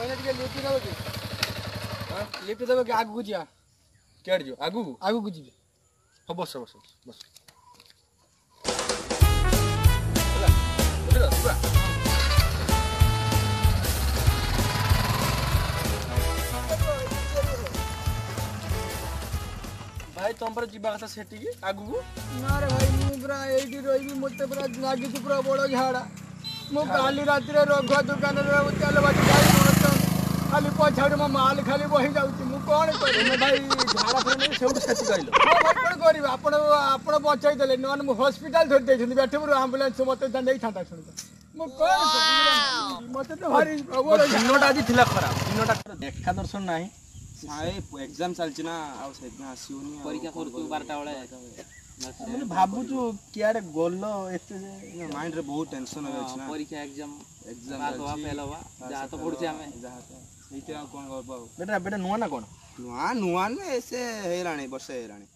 मैंने लिफ्ट देव कि लिफ्ट देव कि आगू जा केड़ जो आगू आगू जी हाँ बस बस बस भाई तुम पर जीवा कथा सेठी आगू ना रे भाई मु पूरा एडी रही मते पूरा लागी पूरा बड़ झाड़ा मु काली रात रे रघुआ दुकान रे तेल बाटी गाड़ी खाली पछाड़ में माल खाली बही जाउची मु कोन करी मैं भाई झाड़ा फरे सेउट सेठी कहलो हां भाई कोन करिबा आपण बचाई देले नन मु हॉस्पिटल धर देछन बैठे पूरा एम्बुलेंस मते नहीं थाता सुन मु कोन करी मते तो भारी प्रभु दिनोटा आज थिला खराब दिनोटा देखा दर्शन नाही हाय एग्जाम चलछि ना आ सेदिन आसीउनी परीक्षा कर तू 12टा बेले मैं भाबु छु कियारे गोलो एते माइंड रे बहुत टेंशन होय छै ना परीक्षा एग्जाम पास होवा फेल होवा जा तो पढुछि हमें जा एते कोन करबा बेटा बेटा नुआ ना कोन नुआ ने ऐसे हेराणी वर्ष हेराणी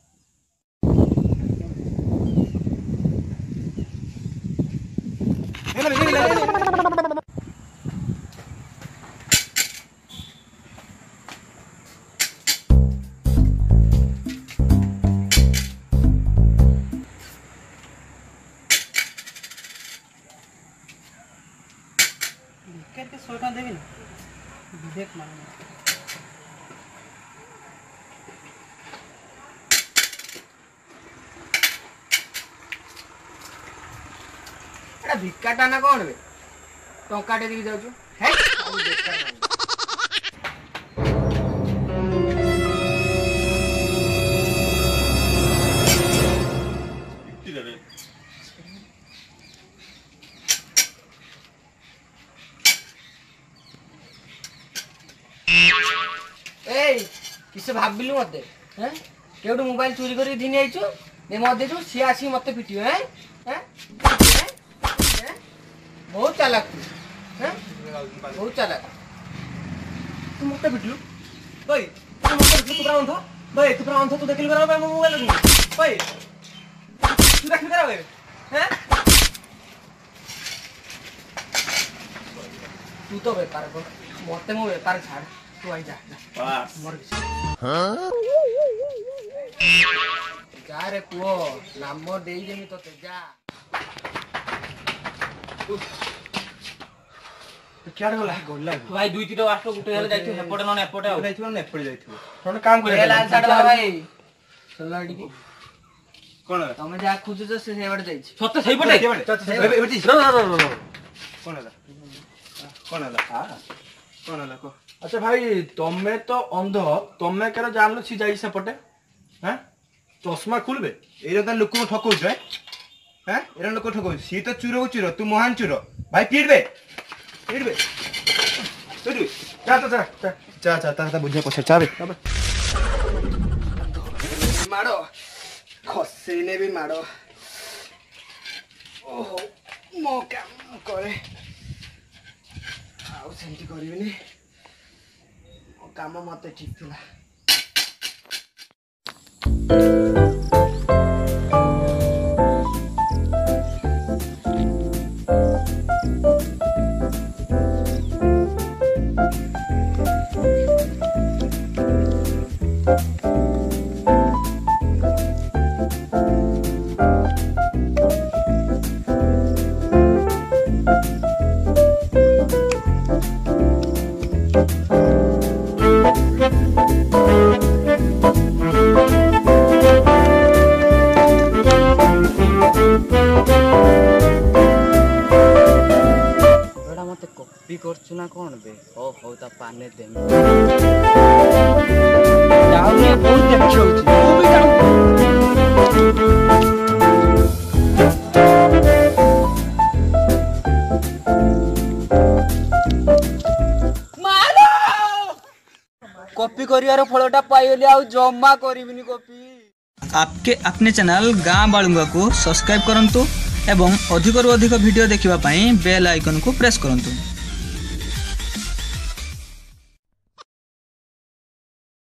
के सोटा देबी ना देख मान एटा भिक्काटा ना कोन बे टंकाटे दी जाउछु हे आउ देखा किसे भाबिलु मते हैं केउडू मोबाइल चोरी करी दिने आइछु ने मते छु सी आसी मते पिटियो हैं हैं बहुत चालाक तू हैं बहुत चालाक तू मते पिटियो भाई तू मते पिटियो तू प्राण था भाई तू प्राण था तू देखिल करा भाई मोबाइल नु भाई तू देखिल करा भाई हैं तू तो बेकार को मते मो बेकार छाड़ तू आई जा बस मर हां जा रे पुओ नाम देई देमी तते जा तो क्या गला भाई दुई तीटा वास्तो गुटे हेले जाइथि हेपटे न एपटे आ जाइथि न एपटे जाइथि तोने काम करे लाल साडा भाई सलाडी की कोन तमे जा खुजु से सेबड जाइछि सत्य सही पटे एबेटी कोन हला हां कोन हला को अच्छा भाई तमे तो अंध तमे केरो जानलो छि जाई सेपटे हैं चश्मा खुलबे एरे त लोक ठकौछ हैं एरे लोक ठकौछ सी तो चुरो चुरो तू महान चुरो भाई पीटबे जा ता बुझे को छाबे मारो खसेने भी मारो ओहो मो काम करे आउ सेंटी करिबिनी काम मते ठीक थिला करछु ना कोन बे हो ता पाने दे जाऊ ने बहुत देखछौ छी तू भी जाऊ मारो कॉपी करियार फलटा पाइली आ जम्मा करिबिनी कॉपी आपके अपने चैनल गाँ बालुंगा को सब्सक्राइब करंतु एवं अधिक रु अधिक वीडियो देखिबा पई बेल आइकन को प्रेस करंतु।